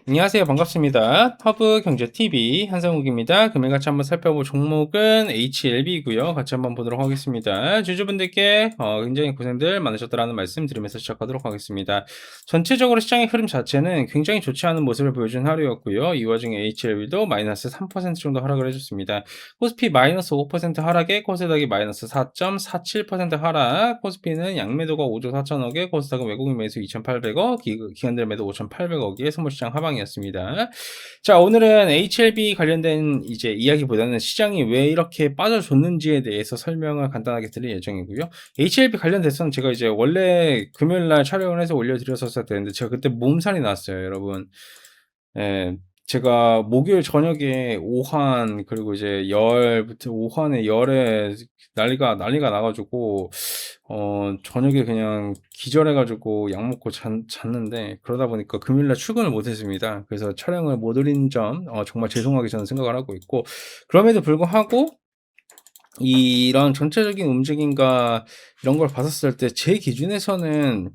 안녕하세요. 반갑습니다. 허브경제TV 한상욱입니다. 금일 같이 한번 살펴볼 종목은 HLB이고요. 같이 한번 보도록 하겠습니다. 주주분들께 굉장히 고생들 많으셨다라는 말씀 드리면서 시작하도록 하겠습니다. 전체적으로 시장의 흐름 자체는 굉장히 좋지 않은 모습을 보여준 하루였고요. 이 와중에 HLB도 마이너스 3% 정도 하락을 해줬습니다. 코스피 마이너스 5% 하락에 코스닥이 마이너스 4.47% 하락, 코스피는 양매도가 5조 4천억에 코스닥은 외국인 매수 2,800억, 기관들 매도 5,800억에 선물시장 하방이었습니다. 자, 오늘은 HLB 관련된 이제 이야기보다는 시장이 왜 이렇게 빠져줬는지에 대해서 설명을 간단하게 드릴 예정이고요. HLB 관련돼서는 제가 이제 원래 금요일날 촬영을 해서 올려드렸었어야 되는데 제가 그때 몸살이 났어요, 여러분. 예, 제가 목요일 저녁에 오한 그리고 이제 열부터 오한에 열에 난리가 나가지고 저녁에 그냥 기절해가지고 약 먹고 잤는데 그러다 보니까 금요일날 출근을 못했습니다. 그래서 촬영을 못 올린 점 정말 죄송하게 저는 생각을 하고 있고 그럼에도 불구하고 이런 전체적인 움직임과 이런 걸 봤었을 때 제 기준에서는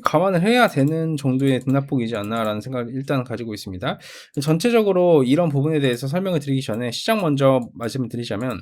감안을 해야 되는 정도의 등락폭이지 않나라는 생각을 일단 가지고 있습니다. 전체적으로 이런 부분에 대해서 설명을 드리기 전에 시장 먼저 말씀을 드리자면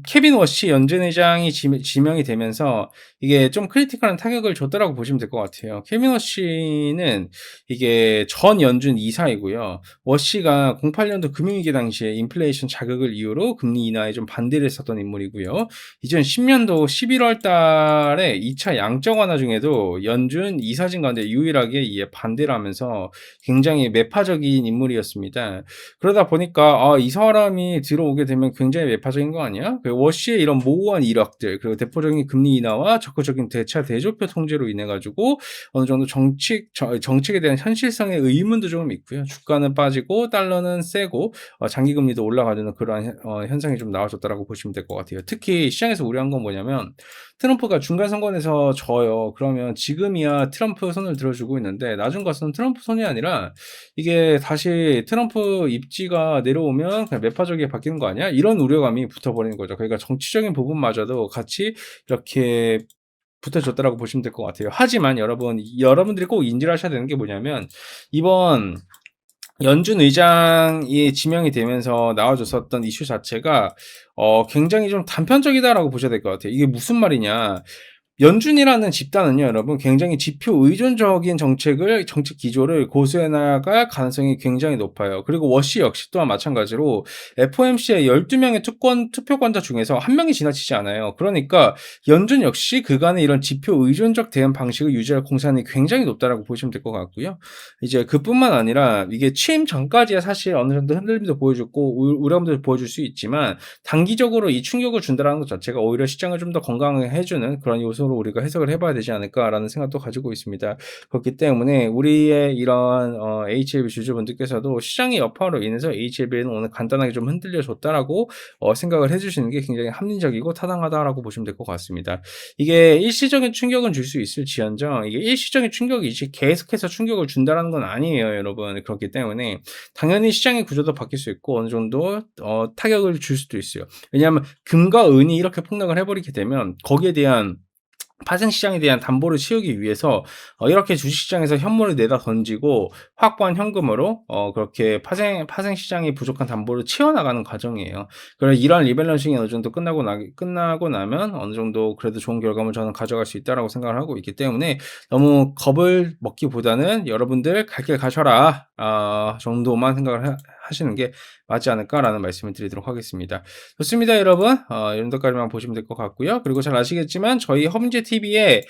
케빈 워시 연준 의장이 지명이 되면서 이게 좀 크리티컬한 타격을 줬다라고 보시면 될 것 같아요. 케빈 워시는 이게 전 연준 이사이고요. 워시가 08년도 금융위기 당시에 인플레이션 자극을 이유로 금리 인하에 좀 반대를 했었던 인물이고요. 2010년도 11월 달에 2차 양적 완화 중에도 연준 이사진 가운데 유일하게 이에 반대를 하면서 굉장히 매파적인 인물이었습니다. 그러다 보니까 이 사람이 들어오게 되면 굉장히 매파적인 거 아니야? 워시의 이런 모호한 이력들 그리고 대표적인 금리 인하와 적극적인 대차 대조표 통제로 인해 가지고 어느 정도 정책에 대한 현실성의 의문도 좀 있고요. 주가는 빠지고 달러는 세고 장기금리도 올라가는 그러한 현상이 좀 나와줬다라고 보시면 될 것 같아요. 특히 시장에서 우려한 건 뭐냐면 트럼프가 중간 선거에서 져요. 그러면 지금이야 트럼프 손을 들어주고 있는데 나중 가서는 트럼프 손이 아니라 이게 다시 트럼프 입지가 내려오면 그냥 매파적이게 바뀌는 거 아니야? 이런 우려감이 붙어버리는 거죠. 그러니까 정치적인 부분마저도 같이 이렇게 붙어줬다라고 보시면 될 것 같아요. 하지만 여러분들이 꼭 인지를 하셔야 되는 게 뭐냐면 이번 연준 의장이 지명이 되면서 나와줬었던 이슈 자체가 굉장히 좀 단편적이다라고 보셔야 될 것 같아요. 이게 무슨 말이냐? 연준이라는 집단은요, 여러분, 굉장히 지표 의존적인 정책 기조를 고수해 나갈 가능성이 굉장히 높아요. 그리고 워시 역시 또한 마찬가지로 FOMC의 12명의 투표권자 중에서 한 명이 지나치지 않아요. 그러니까 연준 역시 그간의 이런 지표 의존적 대응 방식을 유지할 공산이 굉장히 높다라고 보시면 될 것 같고요. 이제 그뿐만 아니라 이게 취임 전까지야 사실 어느 정도 흔들림도 보여줬고 우려감도 보여줄 수 있지만 단기적으로 이 충격을 준다라는 것 자체가 오히려 시장을 좀 더 건강하게 해주는 그런 요소로 우리가 해석을 해봐야 되지 않을까라는 생각도 가지고 있습니다. 그렇기 때문에 우리의 이런 HLB 주주분들께서도 시장의 여파로 인해서 HLB는 오늘 간단하게 좀 흔들려줬다라고 생각을 해주시는 게 굉장히 합리적이고 타당하다라고 보시면 될 것 같습니다. 이게 일시적인 충격은 줄 수 있을지언정 이게 일시적인 충격이지 계속해서 충격을 준다라는 건 아니에요, 여러분. 그렇기 때문에 당연히 시장의 구조도 바뀔 수 있고 어느 정도 타격을 줄 수도 있어요. 왜냐하면 금과 은이 이렇게 폭락을 해버리게 되면 거기에 대한 파생시장에 대한 담보를 치우기 위해서 이렇게 주식시장에서 현물을 내다 던지고 확보한 현금으로 그렇게 파생시장이 부족한 담보를 치워나가는 과정이에요. 그래서 이러한 리밸런싱이 어느 정도 끝나고 나면 어느 정도 그래도 좋은 결과물 저는 가져갈 수 있다라고 생각을 하고 있기 때문에 너무 겁을 먹기보다는 여러분들 갈 길 가셔라 정도만 생각을 하시는 게 맞지 않을까라는 말씀을 드리도록 하겠습니다. 좋습니다, 여러분. 이 정도까지만 보시면 될 것 같고요. 그리고 잘 아시겠지만 저희 허문제 TV에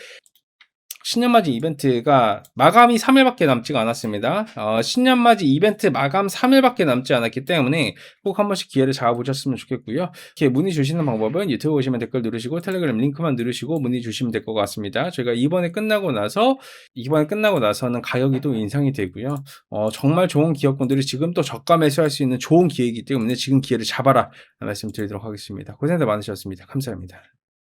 신년맞이 이벤트가 마감이 3일밖에 남지가 않았습니다. 신년맞이 이벤트 마감 3일밖에 남지 않았기 때문에 꼭 한 번씩 기회를 잡아보셨으면 좋겠고요. 이렇게 문의 주시는 방법은 유튜브 오시면 댓글 누르시고 텔레그램 링크만 누르시고 문의 주시면 될 것 같습니다. 저희가 이번에 끝나고 나서는 가격이 또 인상이 되고요. 정말 좋은 기업군들이 지금 또 저가 매수할 수 있는 좋은 기회이기 때문에 지금 기회를 잡아라 말씀드리도록 하겠습니다. 고생들 많으셨습니다. 감사합니다.